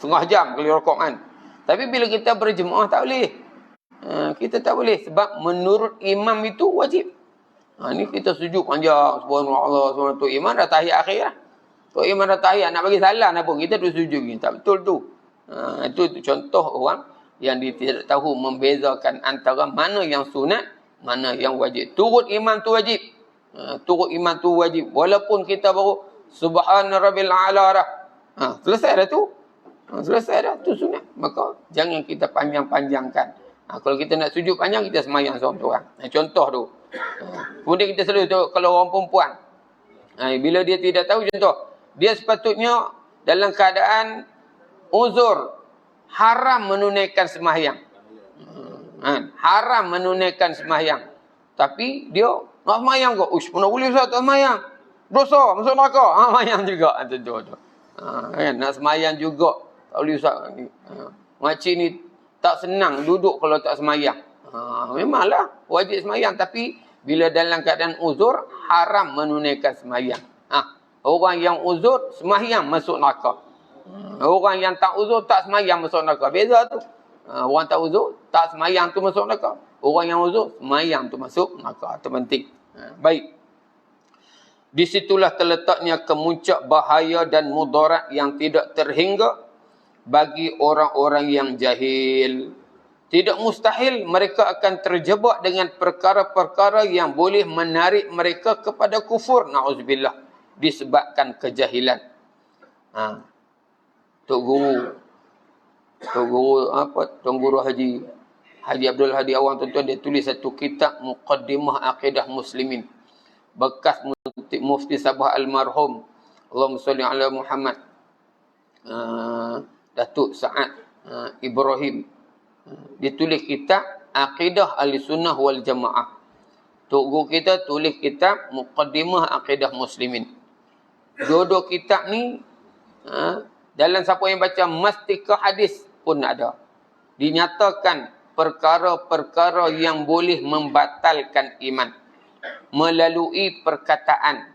setengah jam kali rokok kan. Tapi bila kita berjemaah tak boleh. Kita tak boleh sebab menurut imam itu wajib. Ni kita sujud panjang subhanallah subhanallah tu imam dah tahiyat akhir lah. Kalau imam dah tahiyat nak bagi salam apa kita tu sujud ni. Tak betul tu. Itu contoh orang yang dia tidak tahu membezakan antara mana yang sunat, mana yang wajib. Turut imam tu wajib. Turut imam tu wajib. Walaupun kita baru subhana rabbil a'la dah. Selesai dah tu. Selesai dah tu sunat. Maka jangan kita panjang-panjangkan. Kalau kita nak sujud panjang, kita semayang seorang-seorang. Contoh tu. Kemudian kita selalu tu kalau orang perempuan. Bila dia tidak tahu contoh. Dia sepatutnya dalam keadaan uzur. Haram menunaikan semayang. Haram menunaikan semayang. Tapi dia nak semayang kok. Uish, mana boleh Ustaz tak semayang? Dosa, masuk neraka. Semayang juga. Tentu tu. Nak semayang juga. Tak boleh Ustaz. Makcik ni tak senang duduk kalau tak semayang. Memanglah wajib semayang. Tapi bila dalam keadaan uzur, haram menunaikan semayang. Orang yang uzur, semayang masuk neraka. Orang yang tak uzur, tak semayang masuk neraka. Beza tu. Orang tak uzur, tak semayang tu masuk neraka. Orang yang uzur, semayang tu masuk neraka. Itu penting. Baik. Di situlah terletaknya kemuncak bahaya dan mudarat yang tidak terhingga bagi orang-orang yang jahil. Tidak mustahil mereka akan terjebak dengan perkara-perkara yang boleh menarik mereka kepada kufur. Na'udzubillah. Disebabkan kejahilan. Tok Guru Haji Abdul Hadi Awang tuan-tuan, dia tulis satu kitab Muqaddimah Aqidah Muslimin. Bekas Mufti Sabah almarhum Allahumma salli ala Muhammad Datuk Sa'ad Ibrahim. Dia tulis kitab Aqidah Ahlussunnah wal Jamaah. Tok Guru kita tulis kitab Muqaddimah Aqidah Muslimin. Dua-dua kitab ni dalam siapa yang baca Mastika Hadis pun ada. Dinyatakan perkara-perkara yang boleh membatalkan iman melalui perkataan,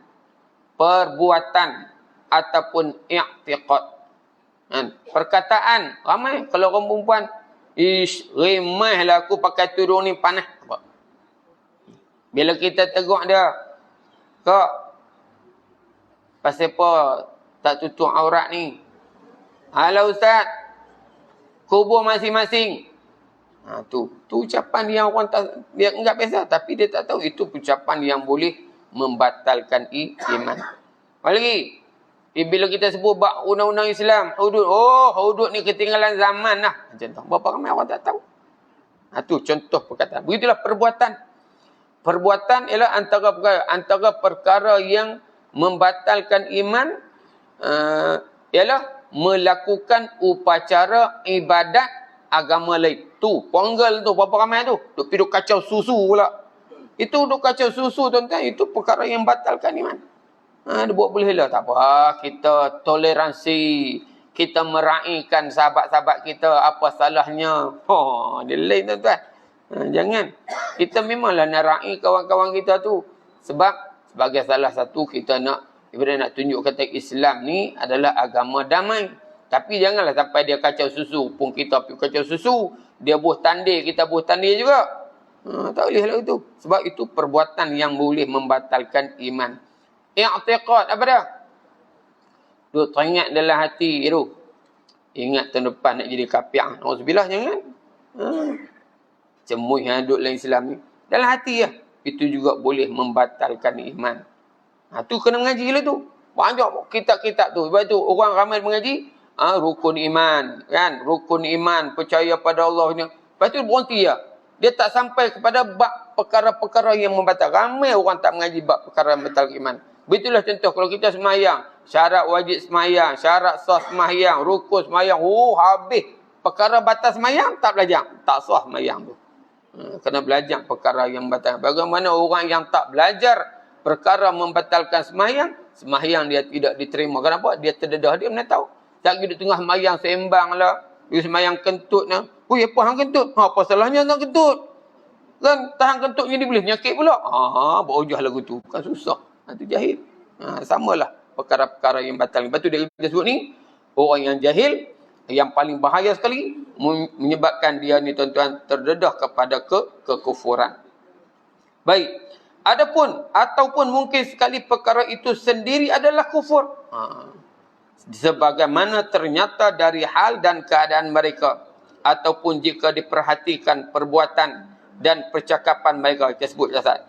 perbuatan ataupun i'tiqad. Perkataan, ramai kalau orang perempuan, remehlah aku pakai tudung ni panas. Bila kita tegur dia, kak, pasal apa tak tutup aurat ni? Alah Ustaz, kubur masing-masing. Tu ucapan yang orang tak, dia enggak biasa, tapi dia tak tahu itu ucapan yang boleh membatalkan iman. Apalagi bila kita sebut bab undang-undang Islam, hudud, hudud ni ketinggalan zaman lah. Macam tu. Berapa ramai orang tak tahu. Tu contoh perkataan. Begitulah perbuatan. Perbuatan ialah antara perkara yang membatalkan iman, ialah melakukan upacara ibadat agama lain. Tu, penggal tu, berapa ramai tu? Duk pergi kacau susu pula. Itu duk kacau susu tuan-tuan, itu perkara yang batalkan iman. Dia buat boleh lah, tak apa. Kita toleransi, kita meraihkan sahabat-sahabat kita, apa salahnya? Dia lain tuan-tuan. Jangan. Kita memanglah nak raih kawan-kawan kita tu. Sebab sebagai salah satu kita nak tunjuk kata Islam ni adalah agama damai. Tapi janganlah sampai dia kacau susu pun kita pergi kacau susu. Dia buh tandir, kita buh tandir juga. Tak boleh lah itu. Sebab itu perbuatan yang boleh membatalkan iman. I'tiqad apa dah? Duk teringat dalam hati tu. Ingat tahun depan nak jadi kafir. Nauzubillah, jangan. Cemuh yang duduk dalam Islam ni. Dalam hati lah. Itu juga boleh membatalkan iman. Tu kena mengaji lah tu. Banyak kitab-kitab tu. Sebab tu orang ramai mengaji. Rukun iman. Kan? Rukun iman. Percaya pada Allah. Lepas tu berhenti lah. Dia tak sampai kepada bab perkara-perkara yang membatalkan. Ramai orang tak mengaji bab perkara yang membatalkan iman. Begitulah contoh. Kalau kita semayang. Syarat wajib semayang. Syarat sah semayang. Rukun semayang. Habis. Perkara batas semayang tak belajar. Tak sah semayang tu. Kena belajar perkara yang membatalkan. Bagaimana orang yang tak belajar perkara membatalkan semayang. Semayang dia tidak diterima. Kenapa? Dia terdedah. Dia mana tahu. Tak pergi di tengah semayang sembang lah. Dia semayang kentut lah. Apa hang kentut? Apa salahnya nak kentut? Kan tahan kentutnya dia boleh penyakit pula. Berujah lagu tu. Bukan susah. Itu jahil. Samalah perkara-perkara yang batal. Lepas tu dia sebut ni. Orang yang jahil. yang paling bahaya sekali, menyebabkan dia ni tuan-tuan terdedah kepada kekufuran. Baik. Ataupun mungkin sekali perkara itu sendiri adalah kufur. Sebagaimana ternyata dari hal dan keadaan mereka. Ataupun jika diperhatikan perbuatan dan percakapan mereka. Kita sebut jasad.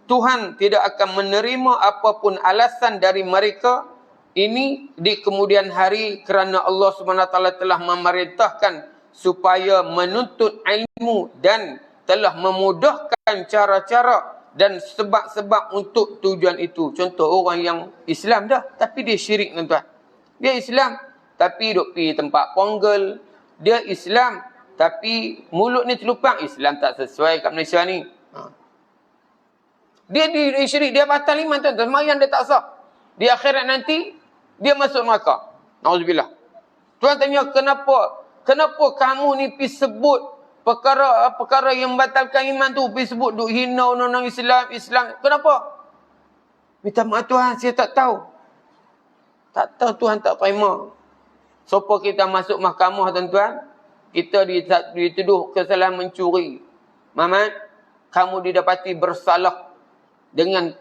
Tuhan tidak akan menerima apapun alasan dari mereka ini di kemudian hari kerana Allah SWT telah memerintahkan supaya menuntut ilmu dan telah memudahkan cara-cara dan sebab-sebab untuk tujuan itu. Contoh orang yang Islam dah, tapi dia syirik tuan-tuan. Dia Islam, tapi duk pergi tempat ponggel. Dia Islam, tapi mulut ni terlupang. Islam tak sesuai kat Malaysia ni. Dia syirik, dia batal iman tuan-tuan. Sembahyang dia tak sah. Di akhirat nanti, dia masuk neraka. Nauzubillah. Tuan tanya, kenapa kamu ni pergi sebut perkara yang membatalkan iman tu, pergi sebut duk hina orang Islam. Kenapa? Minta maaf Tuhan, saya tak tahu. Tak tahu, Tuhan tak terima. Siapa kita masuk mahkamah tuan-tuan, kita dituduh kesalahan mencuri. Mamat, kamu didapati bersalah dengan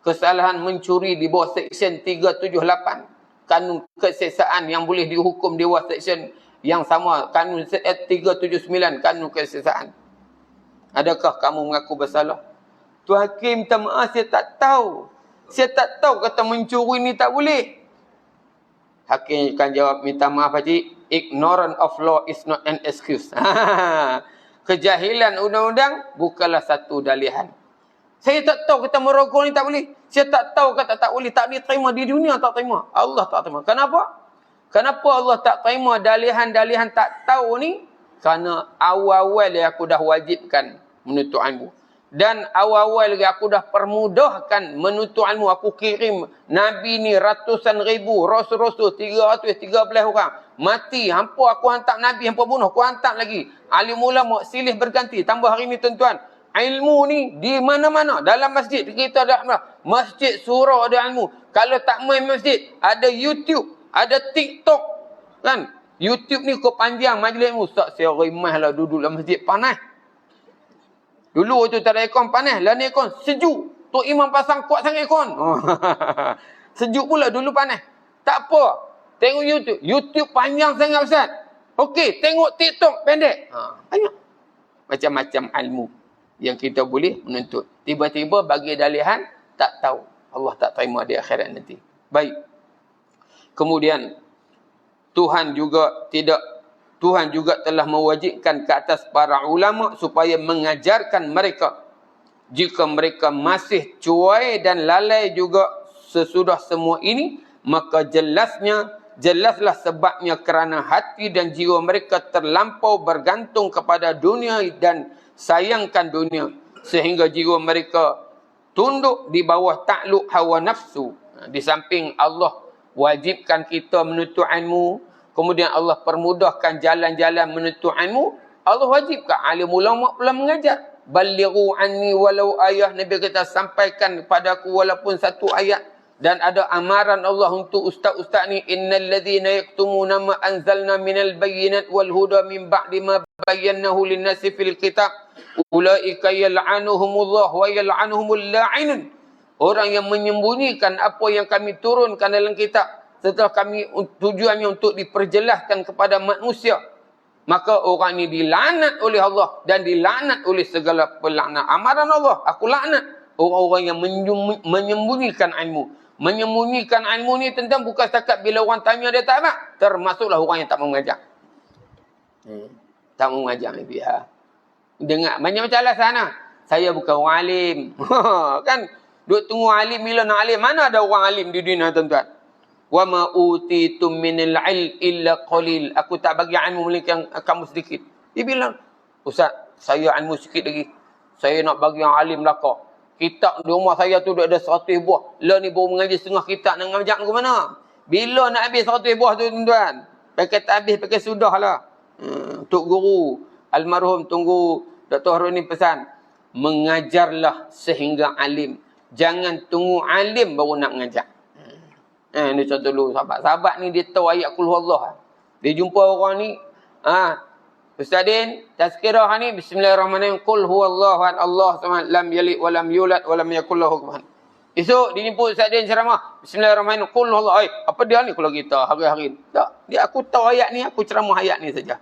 kesalahan mencuri di bawah Seksyen 378. Kanun keseksaan yang boleh dihukum di bawah Seksyen yang sama, kanun 379, kanun keseksaan. Adakah kamu mengaku bersalah? Tuan Hakim, minta maaf, saya tak tahu. Saya tak tahu kata mencuri ni tak boleh. Hakim akan jawab, minta maaf Haji, ignorance of law is not an excuse. Kejahilan undang-undang bukanlah satu dalihan. Saya tak tahu kata merokok ni tak boleh. Saya tak tahu kata tak boleh. Tak diterima di dunia, tak terima. Allah tak terima. Kenapa? Kenapa Allah tak terima dalihan-dalihan tak tahu ni? Kerana awal-awal aku dah wajibkan menuntut ilmu. Dan awal-awal lagi aku dah permudahkan menuntut ilmu. Aku kirim Nabi ni ratusan ribu, Rasul-Rasul 313 orang. Mati, hampa aku hantar Nabi, hampa bunuh, aku hantar lagi. Alim ulama silih berganti. Tambah hari ni tuan-tuan, ilmu ni di mana-mana. Dalam masjid, kita ada masjid surau ada ilmu. Kalau tak main masjid, ada YouTube. Ada TikTok, kan? YouTube ni kau panjang majlis ilmu. Ustaz, saya rimah lah duduk dalam masjid panas. Dulu tu tak ada aircon panas. Lah ni aircon sejuk. Tok Imam pasang kuat sangat aircon. Sejuk pula dulu panas. Tak apa. Tengok YouTube. YouTube panjang sangat Ustaz. Okey, tengok TikTok pendek. Banyak. Macam-macam ilmu yang kita boleh menuntut. Tiba-tiba bagi dalihan, tak tahu. Allah tak terima di akhirat nanti. Baik. Kemudian Tuhan juga telah mewajibkan ke atas para ulama supaya mengajarkan mereka. Jika mereka masih cuai dan lalai juga sesudah semua ini, maka jelaslah sebabnya kerana hati dan jiwa mereka terlampau bergantung kepada dunia dan sayangkan dunia, sehingga jiwa mereka tunduk di bawah takluk hawa nafsu. Di samping Allah wajibkan kita menuntut ilmu, kemudian Allah permudahkan jalan-jalan menuntut ilmu, Allah wajibkan alim ulama pula mengajar. Balighu anni walau ayah, Nabi kata sampaikan kepadaku walaupun satu ayat. Dan ada amaran Allah untuk ustaz-ustaz ni, innal ladzina yaktumuna ma anzalna minal bayyinat wal huda min ba'di ma bayyanahu lin-nasi fil kitab ulaika yal'anuhumullah wa yal'anuhumul la'inun. Orang yang menyembunyikan apa yang kami turunkan dalam kitab setelah kami tujuannya untuk diperjelaskan kepada manusia, maka orang ini dilaknat oleh Allah dan dilaknat oleh segala pelaknat. Amaran Allah, aku laknat orang-orang yang menyembunyikan ilmu. Menyembunyikan ilmu ni tentang bukan setakat bila orang tanya dia tak nak. Termasuklah orang yang tak mau mengajar. Tak mau mengajar ni pihak. Dengar banyak macam alasan lah. Saya bukan orang alim. Kan? Duk tunggu alim bila nak alim. Mana ada orang alim di dunia tuan-tuan? Wa ma utitum minal ilm illa qalil. Aku tak bagi ilmu melainkan kamu sedikit. Dia bilang, Ustaz, saya ilmu sikit lagi. Saya nak bagi yang alim belakang. Kitab di rumah saya tu ada 100 buah. Lah ni baru mengaji setengah kitab nak ngajak ke mana? Bila nak habis 100 buah tu tuan-tuan? Pakai tak habis, pakai sudah lah. Tok Guru almarhum tunggu Dr. Harun ni pesan, mengajarlah sehingga alim. Jangan tunggu alim baru nak ngajak. Ni contoh dulu sahabat. Sahabat ni dia tahu ayat Qul Huwallah. Dia jumpa orang ni, Ustaz Din, tazkirah ni bismillahirrahmanirrahim, qul huwallahu ahad, Allah samad, lam yalid wa lam yulad wa lam yakul lahu kufuwan. Esok dia jumpa Ustaz Din ceramah, bismillahirrahmanirrahim, qul huwallahu ahad. Apa dia ni kalau kita hari-hari? Tak, dia aku tahu ayat ni, aku ceramah ayat ni saja.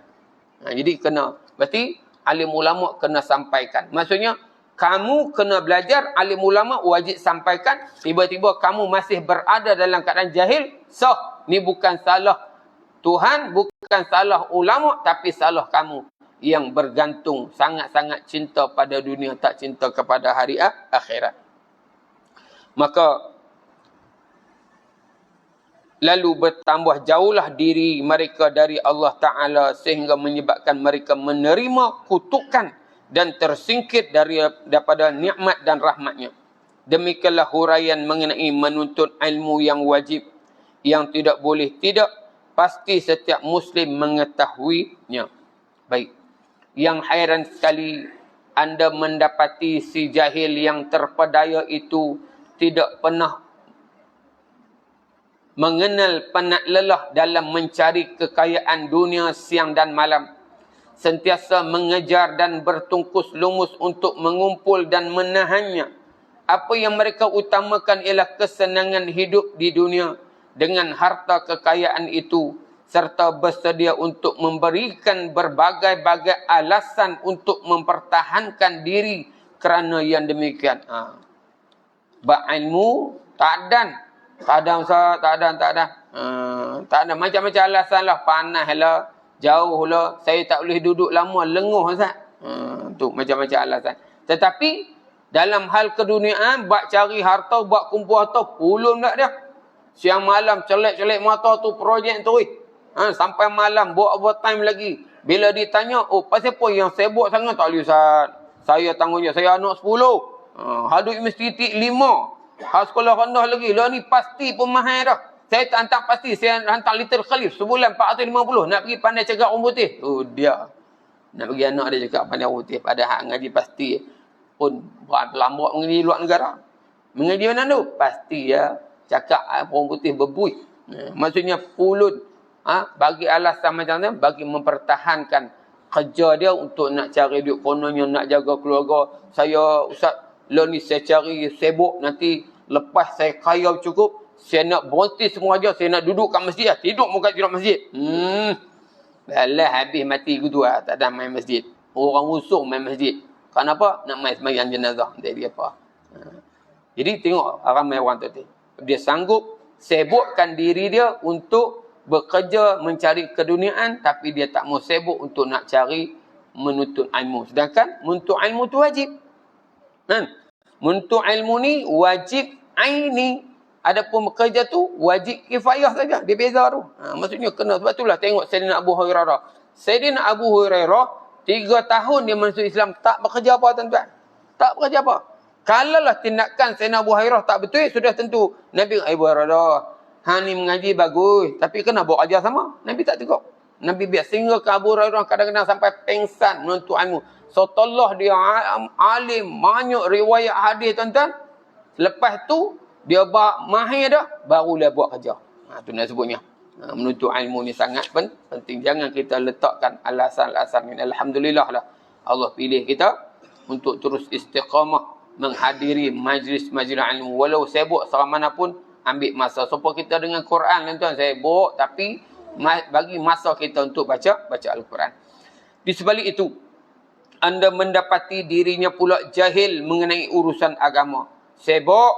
Jadi kena, berarti alim ulama kena sampaikan. Maksudnya kamu kena belajar, alim ulama wajib sampaikan. Tiba-tiba kamu masih berada dalam keadaan jahil, ni bukan salah Tuhan, bukan salah ulama, tapi salah kamu yang bergantung sangat-sangat cinta pada dunia, tak cinta kepada hari akhirat. Maka lalu bertambah jauhlah diri mereka dari Allah Ta'ala sehingga menyebabkan mereka menerima kutukan dan tersingkir daripada nikmat dan rahmatnya. Demikianlah huraian mengenai menuntut ilmu yang wajib, yang tidak boleh tidak, pasti setiap Muslim mengetahuinya. Baik. Yang hairan sekali, anda mendapati si jahil yang terpedaya itu tidak pernah mengenal penat lelah dalam mencari kekayaan dunia siang dan malam. Sentiasa mengejar dan bertungkus lumus untuk mengumpul dan menahannya. Apa yang mereka utamakan ialah kesenangan hidup di dunia dengan harta kekayaan itu, serta bersedia untuk memberikan berbagai-bagai alasan untuk mempertahankan diri kerana yang demikian. Berilmu tak ada Ustaz, tak ada macam-macam alasan lah, panas lah, jauh lah, saya tak boleh duduk lama, lenguh Ustaz. Tu macam-macam alasan. Tetapi dalam hal keduniaan, buat cari harta, buat kumpul harta, pulun tak dia. Siang malam celek-celek mata tu projek tu. Sampai malam buat overtime lagi. Bila ditanya, pasal apa yang sibuk sangat? Tak boleh Ustaz, saya tanggungjawab, saya anak 10. Hadut universiti 5. Sekolah rendah lagi. Lah ni pasti pemahal dah. Saya tak hantar pasti. Saya hantar Little Khalif sebulan 450. Nak pergi pandai cakap orang putih. Dia. Nak pergi anak dia cakap pandai orang putih. Padahal ngaji pasti pun lambat mengaji luar negara. Mengaji mana tu? Pasti ya. Cakap orang putih berbui. Maksudnya pulun. Bagi alasan macam tu. Bagi mempertahankan kerja dia untuk nak cari duit. Kononnya nak jaga keluarga. Saya Ustaz, lah ni saya cari sibuk. Nanti lepas saya kaya cukup, saya nak berhenti semua aja. Saya nak duduk kat masjid. Tidur muka tidur masjid. Alah, habis mati gitu lah. Tak ada main masjid. Orang usung main masjid. Kenapa? Nak main sembahyang jenazah. Jadi apa? Jadi tengok ramai orang tu. Dia sanggup sibukkan diri dia untuk bekerja mencari keduniaan, tapi dia tak mau sibuk untuk nak cari menuntut ilmu. Sedangkan menuntut ilmu tu wajib. Menuntut ilmu ni wajib aini. Adapun bekerja tu wajib kifayah saja. Dia beza tu. Maksudnya kena. Sebab itulah tengok Sayyidina Abu Hurairah. Sayyidina Abu Hurairah 3 tahun dia masuk Islam, tak bekerja apa tuan-tuan. Tak bekerja apa. Kalaulah tindakan Sayyidina Abu Hurairah tak betul, sudah tentu Nabi Abu Hurairah, ni mengaji bagus, tapi kena buat kerja sama. Nabi tak tegur. Nabi biar sehingga ke Abu Hurairah kadang-kadang sampai pengsan menuntut ilmu. Setelah dia alim, banyak riwayat hadis tuan-tuan. Lepas tu dia mahir dah, baru dia buat kerja. Tu nak sebutnya. Menuntut ilmu ni sangat penting. Jangan kita letakkan alasan-alasan ini. Alhamdulillah lah Allah pilih kita untuk terus istiqamah menghadiri majlis-majlis ilmu. Walau sibuk selama mana pun, ambil masa. Supaya kita dengan Quran tuan-tuan, sibuk tapi bagi masa kita untuk baca Al-Quran. Di sebalik itu, anda mendapati dirinya pula jahil mengenai urusan agama. Sibuk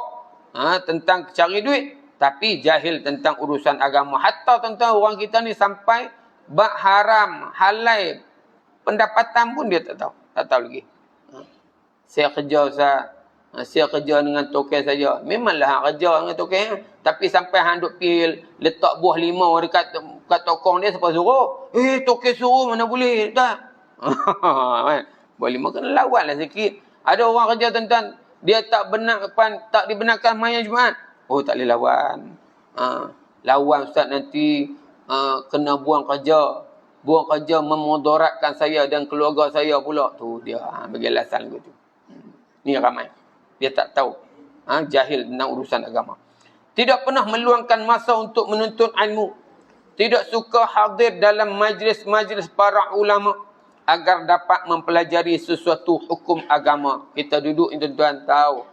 tentang cari duit, tapi jahil tentang urusan agama. Hatta tentang orang kita ni sampai bak haram, halal, pendapatan pun dia tak tahu. Tak tahu lagi. Saya kerja Ustaz. Saya kerja dengan token saja. Memanglah kerja dengan token. Tapi sampai hang duk pil letak buah limau dekat tokong dia, siapa suruh? Token suruh mana boleh. Tak. Buah limau kena lawan lah sikit. Ada orang kerja tuan-tuan, dia tak dibenarkan main Jumaat. Tak boleh lawan. Lawan Ustaz nanti kena buang kerja. Buang kerja memudaratkan saya dan keluarga saya pula. Tu dia bagi alasan gitu. Ni ramai. Dia tak tahu. Jahil tentang urusan agama. Tidak pernah meluangkan masa untuk menuntut ilmu. tidak suka hadir dalam majlis-majlis para ulama agar dapat mempelajari sesuatu hukum agama. Kita duduk ni tuan-tuan tahu.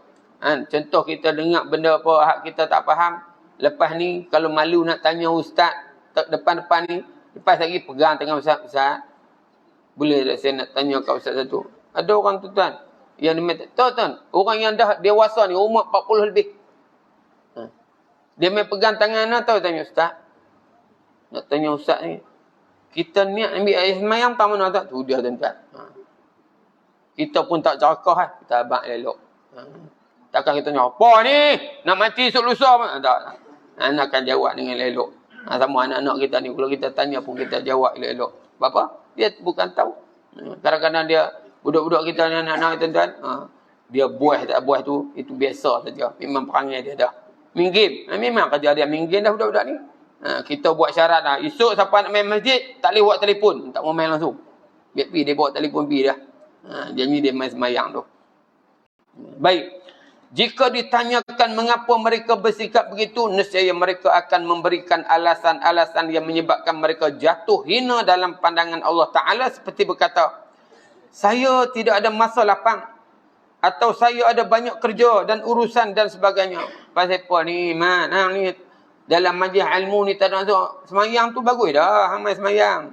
Contoh kita dengar benda apa hak kita tak faham. Lepas ni kalau malu nak tanya ustaz depan-depan ni, lepas lagi pegang tangan ustaz. Boleh tak saya nak tanya kat ustaz satu? Ada orang tuan-tuan yang tuan-tuan, orang yang dah dewasa ni umur 40 lebih. Dia main pegang tangan nak tahu tanya ustaz. Nak tanya ustaz ni. Kita niat ambil air semayang tak mana tak? Tu dia tuan-tuan. Kita pun tak cakap kita abang elok. Takkan kita tanya apa ni? Nak mati esok lusa pun? Tak. Anak akan jawab dengan elok. Sama anak-anak kita ni kalau kita tanya pun kita jawab elok-elok. Bapa? Dia bukan tahu. Kadang-kadang dia budak-budak kita ni anak-anak tuan-tuan, dia buah tak buah tu itu biasa saja. Memang perangai dia dah. Minggir. Memang kerja dia minggir dah budak-budak ni. Kita buat syarat dah. Esok siapa nak main masjid, tak boleh buat telefon. Tak mau main langsung. Biar pergi, dia bawa telefon pergi dah. Janji dia main semayang tu. Baik. Jika ditanyakan mengapa mereka bersikap begitu, nescaya mereka akan memberikan alasan-alasan yang menyebabkan mereka jatuh hina dalam pandangan Allah Ta'ala seperti berkata, saya tidak ada masa lapang. Atau saya ada banyak kerja dan urusan dan sebagainya. Pasal apa ni, man? Ni dalam majlis ilmu ni tak ada semayang tu bagus dah. Hang main semayang.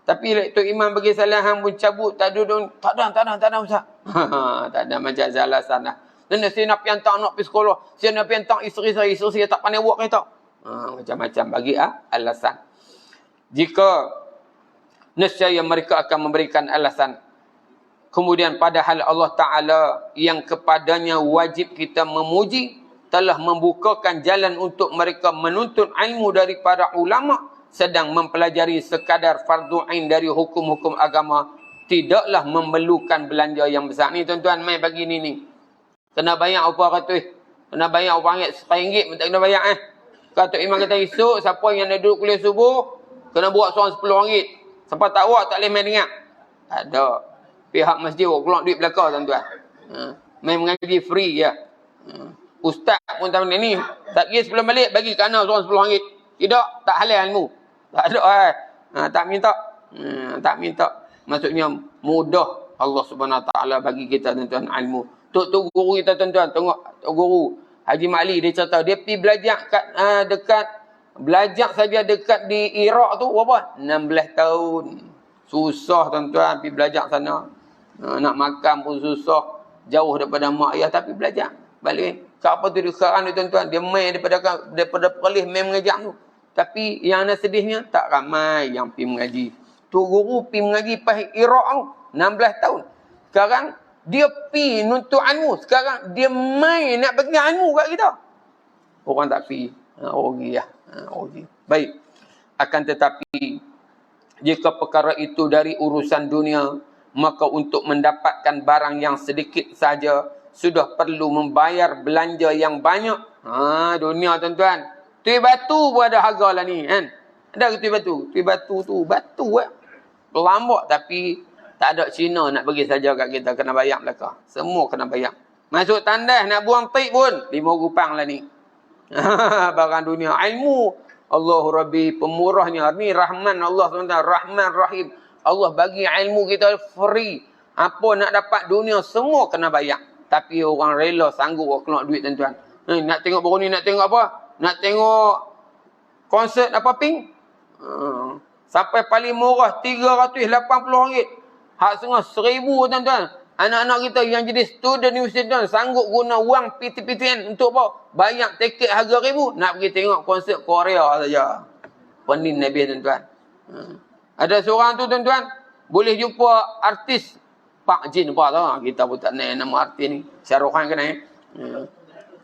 Tapi Tok Imam bagi salah, hang pun cabut. Tak ada Ustaz. Tak ada macam alasan dah. Dan saya nak pergi hantar anak pergi sekolah. Saya nak pergi hantar isteri saya tak pandai buat kereta. Macam-macam bagi alasan. Jika nescaya mereka akan memberikan alasan. Kemudian padahal Allah Ta'ala yang kepadanya wajib kita memuji telah membukakan jalan untuk mereka menuntut ilmu dari para ulama sedang mempelajari sekadar fardu ain dari hukum-hukum agama tidaklah memerlukan belanja yang besar. Ni tuan-tuan main pagi ni. Kena bayar apa kata kena bayar apa ringgit RM1 pun tak kena bayar Kata imam kata esok siapa yang nak duduk kuliah subuh kena buat seorang RM10. Siapa tak buat tak boleh main dengar. Ada. Pihak masjid keluar duit belakang tuan-tuan. Main mengaji free ya. Ustaz pun tahun ni tak kira sebelum balik bagi ke anak seorang RM10. Tidak, tak halal ilmu. Tak ada tak minta. Tak minta. Maksudnya mudah Allah Subhanahu Wa Taala bagi kita tuan-tuan ilmu. Tok guru kita tuan-tuan, tengok tok guru Haji Makli dia cerita dia pergi belajar kat dekat belajar saja dekat di Iraq tu berapa? 16 tahun. Susah tuan-tuan pergi belajar sana. Nak makan pun susah, jauh daripada mak ayah tapi belajar. Balik. Apa tu sekarang ni tuan-tuan, dia main daripada Perlis main mengajar tu. Tapi yang ada sedihnya tak ramai yang pergi mengaji. Tu guru pergi mengaji pas Iraq tu 16 tahun. Sekarang dia pergi nuntut ilmu. Sekarang dia main nak bagi ilmu kat kita. Orang tak pergi. Rugi lah. Rugi. Baik. Akan tetapi, jika perkara itu dari urusan dunia, maka untuk mendapatkan barang yang sedikit saja, sudah perlu membayar belanja yang banyak. Dunia tuan-tuan. Tui batu pun ada harga lah ni. Kan? Ada ke tui batu? Tui batu tu. Batu Pelambak tapi tak ada Cina nak bagi saja kat kita. Kena bayar belakang. Semua kena bayar. Masuk tandas nak buang tik pun RM5 lah ni. Barang dunia. Ilmu. Allah Rabbi pemurahnya. Ni Rahman Allah SWT. Rahman Rahim. Allah bagi ilmu kita free. Apa nak dapat dunia semua kena bayar. Tapi orang rela sanggup keluar duit tuan-tuan. Nak tengok baru ni nak tengok apa? Nak tengok konsert apa pink? Sampai paling murah RM380. Hak setengah RM1,000 tuan-tuan. Anak-anak kita yang jadi student universiti tuan sanggup guna wang PTPTN untuk apa? Bayar tiket harga RM1,000 nak pergi tengok konsert Korea saja. Penin Nabi tuan-tuan. Ada seorang tu tuan-tuan boleh jumpa artis Pak Jin apa tahu. Kita pun tak naik nama artis ni. Syahrukh Khan kena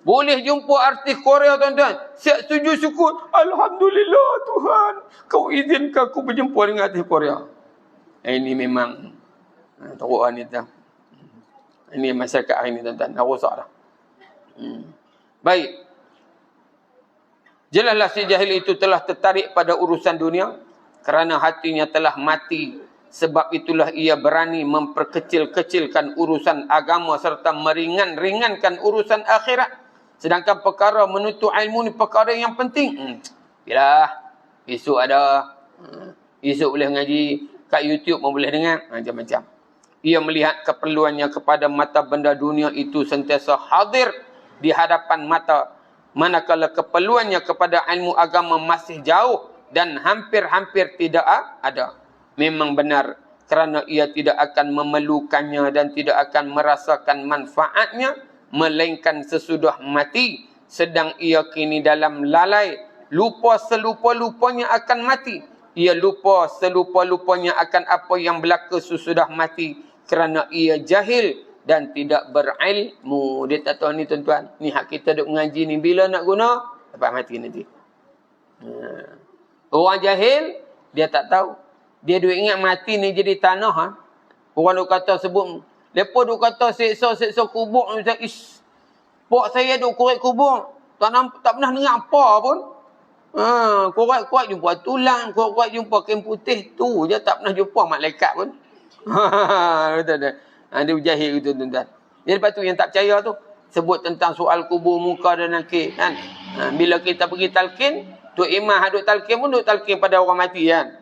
Boleh jumpa artis Korea tuan-tuan. Siap sujud syukur. Alhamdulillah Tuhan. Kau izinkan aku berjumpa dengan artis Korea. Ini memang teruk ni tuan. Ini masyarakat hari ni tuan-tuan. Dah rosak dah. Baik. Jelaslah si jahil itu telah tertarik pada urusan dunia. Kerana hatinya telah mati. Sebab itulah ia berani memperkecil-kecilkan urusan agama serta meringan-ringankan urusan akhirat. Sedangkan perkara menuntut ilmu ni perkara yang penting. esok ada. Esok boleh mengaji. Kat YouTube pun boleh dengar. Macam-macam. Ia melihat keperluannya kepada mata benda dunia itu sentiasa hadir di hadapan mata. Manakala keperluannya kepada ilmu agama masih jauh dan hampir-hampir tidak ada. Memang benar. Kerana ia tidak akan memerlukannya dan tidak akan merasakan manfaatnya, melainkan sesudah mati. Sedang ia kini dalam lalai, lupa selupa-lupanya akan mati. Ia lupa selupa-lupanya akan apa yang berlaku sesudah mati. Kerana ia jahil dan tidak berilmu. Dia tak tahu ni tuan-tuan. Ni hak kita duk mengaji ni. Bila nak guna? Lepas mati nanti. Orang jahil, dia tak tahu. Dia duk ingat mati ni jadi tanah. Ha? Orang duk kata sebut. Lepas duk kata seksa kubur. Ish, pok saya duk korek kubur. Tak pernah dengar apa pun. Korek-korek jumpa tulang. Korek-korek jumpa kain putih. Tu je tak pernah jumpa malaikat pun. Betul-betul. Dia jahil gitu tuan-tuan. Jadi lepas tu yang tak percaya tu. Sebut tentang soal kubur, muka dan nakir. Kan? Bila kita pergi talqin. Tok Imam duk talqin pun duk talqin pada orang mati kan.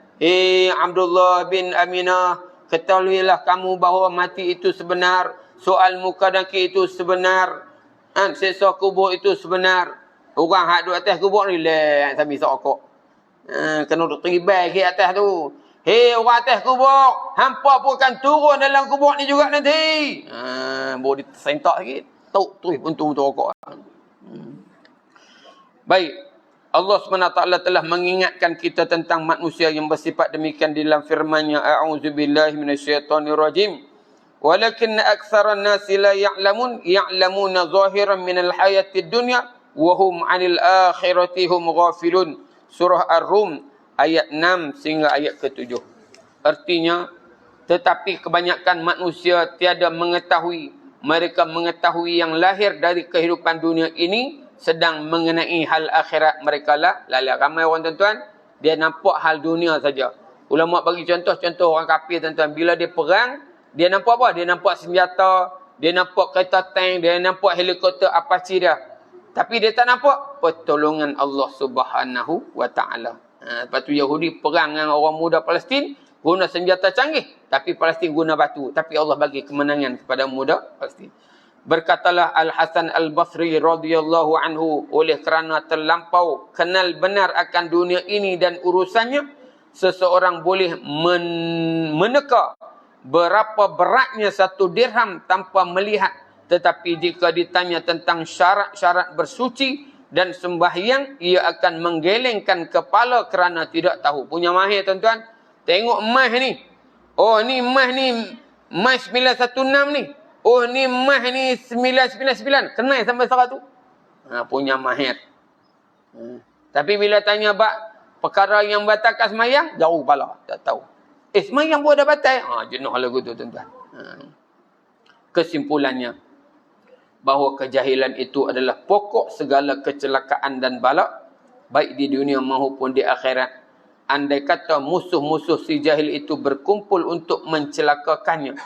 Abdullah bin Aminah, ketahuilah kamu bahawa mati itu sebenar, soal muka nakir itu sebenar, seksa kubur itu sebenar. Orang hak duduk atas kubur ni leh sambil sokok. Kena duduk teribai ke atas tu. Orang atas kubur, hampa pun akan turun dalam kubur ni juga nanti. Boleh disentak sikit. Tok terus untung rokok. Baik. Allah SWT telah mengingatkan kita tentang manusia yang bersifat demikian di dalam firman-Nya, a'udzubillahi minasyaitonirrajim. Walakin aktsaran nasi la ya'lamuna zahiran minal hayatid dunya wa hum 'anil akhirati hum ghafilun. Surah Ar-Rum ayat 6 sehingga ayat ke-7. Artinya, tetapi kebanyakan manusia tiada mengetahui. Mereka mengetahui yang lahir dari kehidupan dunia ini, sedang mengenai hal akhirat mereka lah lalai. Ramai orang tuan-tuan, dia nampak hal dunia saja. Ulama bagi contoh orang kafir tuan-tuan. Bila dia perang, dia nampak apa? Dia nampak senjata, dia nampak kereta tank, dia nampak helikopter Apache dia. Tapi dia tak nampak pertolongan Allah Subhanahu wa taala. Lepas tu Yahudi perang dengan orang muda Palestin, guna senjata canggih, tapi Palestin guna batu. Tapi Allah bagi kemenangan kepada muda Palestin. Berkatalah Al-Hasan Al-Basri radhiyallahu anhu, oleh kerana terlampau kenal benar akan dunia ini dan urusannya, seseorang boleh meneka berapa beratnya satu dirham tanpa melihat. Tetapi jika ditanya tentang syarat-syarat bersuci dan sembahyang, ia akan menggelengkan kepala kerana tidak tahu. Punya mahir tuan-tuan. Tengok emas ni. Oh ni emas ni. Emas 916 ni. Oh ni emas ni 999. Kenal sampai 100. Punya mahir. Tapi bila tanya perkara yang batalkan semayang, jauh pala. Tak tahu. Semayang pun ada batal. Jenuh lagu tu tuan-tuan. Kesimpulannya, bahawa kejahilan itu adalah pokok segala kecelakaan dan bala, baik di dunia maupun di akhirat. Andai kata musuh-musuh si jahil itu berkumpul untuk mencelakakannya,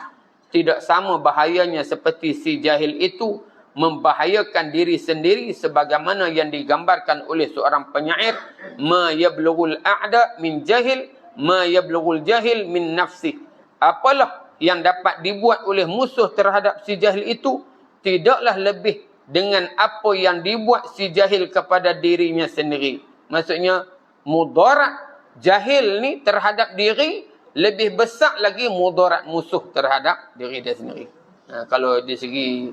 tidak sama bahayanya seperti si jahil itu membahayakan diri sendiri, sebagaimana yang digambarkan oleh seorang penyair, ma yablughul a'da min jahil, ma yablughul jahil min nafsi. Apalah yang dapat dibuat oleh musuh terhadap si jahil itu, tidaklah lebih dengan apa yang dibuat si jahil kepada dirinya sendiri. Maksudnya, mudarat jahil ni terhadap diri lebih besar lagi mudarat musuh terhadap diri dia sendiri. Kalau di segi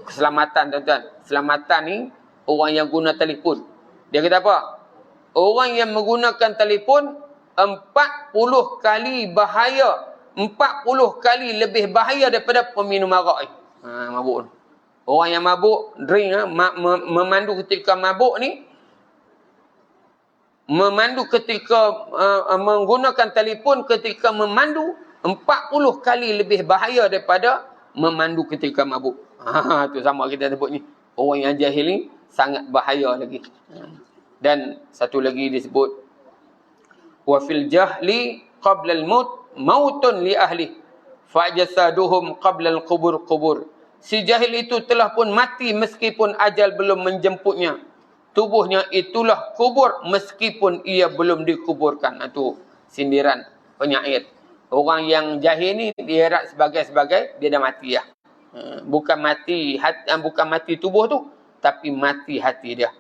keselamatan tuan-tuan. Keselamatan ni orang yang guna telefon. Dia kata apa? Orang yang menggunakan telefon 40 kali bahaya. 40 kali lebih bahaya daripada peminum arak ni. Mabuk. Orang yang mabuk, drink, memandu ketika mabuk ni, memandu ketika menggunakan telefon ketika memandu 40 kali lebih bahaya daripada memandu ketika mabuk. Tu sama kita sebut ni. Orang yang jahil ni sangat bahaya lagi. Dan satu lagi disebut, wa fil jahli qabla al-maut mautun li ahli fajasaduhum qabla al-qubur. Si jahil itu telah pun mati meskipun ajal belum menjemputnya. tubuhnya itulah kubur meskipun ia belum dikuburkan. Itu sindiran penyair. Orang yang jahil ni dia sebagai dia dah mati ya. Bukan mati tubuh tu, tapi mati hati dia.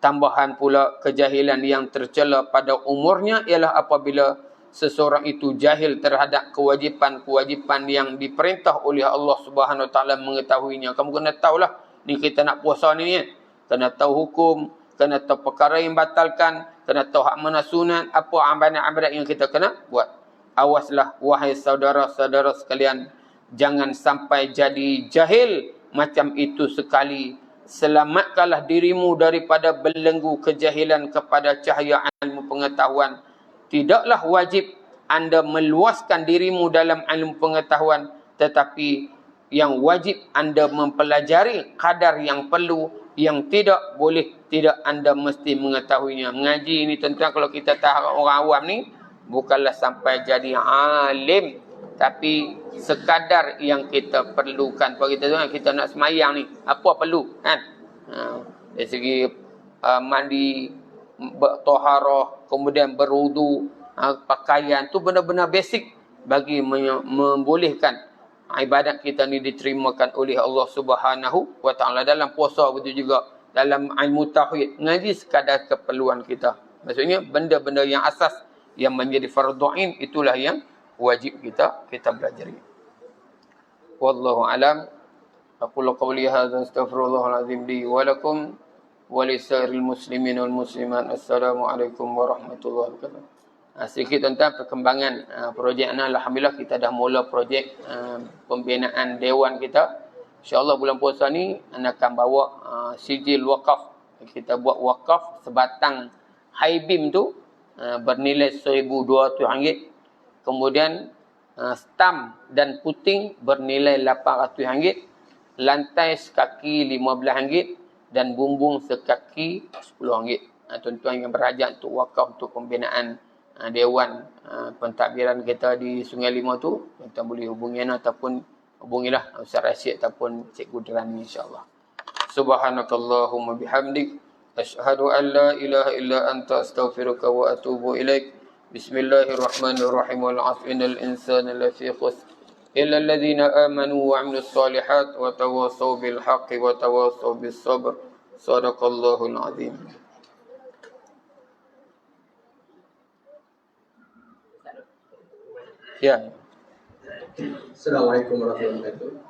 Tambahan pula kejahilan yang tercela pada umurnya ialah apabila seseorang itu jahil terhadap kewajipan-kewajipan yang diperintah oleh Allah Subhanahu Wa Taala mengetahuinya. Kamu kena tahulah ni kita nak puasa ni, kena tahu hukum, kena tahu perkara yang batalkan, kena tahu hak mana sunat, apa amalan-amalan yang kita kena buat. Awaslah wahai saudara-saudara sekalian, jangan sampai jadi jahil macam itu sekali. Selamatkanlah dirimu daripada belenggu kejahilan kepada cahaya ilmu pengetahuan. Tidaklah wajib anda meluaskan dirimu dalam ilmu pengetahuan, tetapi yang wajib anda mempelajari kadar yang perlu, yang tidak anda mesti mengetahuinya. Mengaji ini tentang kalau kita tahu orang awam ni, bukanlah sampai jadi alim, tapi sekadar yang kita perlukan. Kalau kita nak semayang ni, apa perlu kan? Dari segi mandi, bertaharah, kemudian berwudu, pakaian tu benar-benar basic bagi membolehkan ibadat kita ni diterimakan oleh Allah Subhanahu Wa Taala. Dalam puasa begitu juga, dalam ilmu tauhid, ngaji sekadar keperluan kita. Maksudnya benda-benda yang asas yang menjadi fardhu ain itulah yang wajib kita pelajari. Wallahu alam. Aqulu qawli hadza astaghfirullahal azim li wa lakum wa lisairil muslimin wal muslimat. Assalamualaikum warahmatullahi wabarakatuh. Sedikit tentang perkembangan projek ni. Alhamdulillah kita dah mula projek pembinaan dewan kita. InsyaAllah bulan puasa ni anda akan bawa sijil wakaf. Kita buat wakaf sebatang haibim tu bernilai RM1,200. Kemudian stam dan puting bernilai RM800. Lantai sekaki RM15 dan bumbung sekaki RM10. Tuan-tuan yang berhajat untuk wakaf untuk pembinaan dewan pentadbiran kita di Sungai Lima tu, tuan boleh hubungi ataupun hubungilah Ustaz Rashid ataupun Cikgu Derani insya-Allah. Subhanakallahumma bihamdik asyhadu an la ilaha illa anta astaghfiruka wa atubu ilaik. Bismillahirrahmanirrahim. Wal 'asril insana lafi khusr illa alladhina amanu wa 'amilus solihat wa tawassaw bil haqqi wa tawassaw bis sabr. Shadaqallahul azim. Ya. Assalamualaikum warahmatullahi wabarakatuh.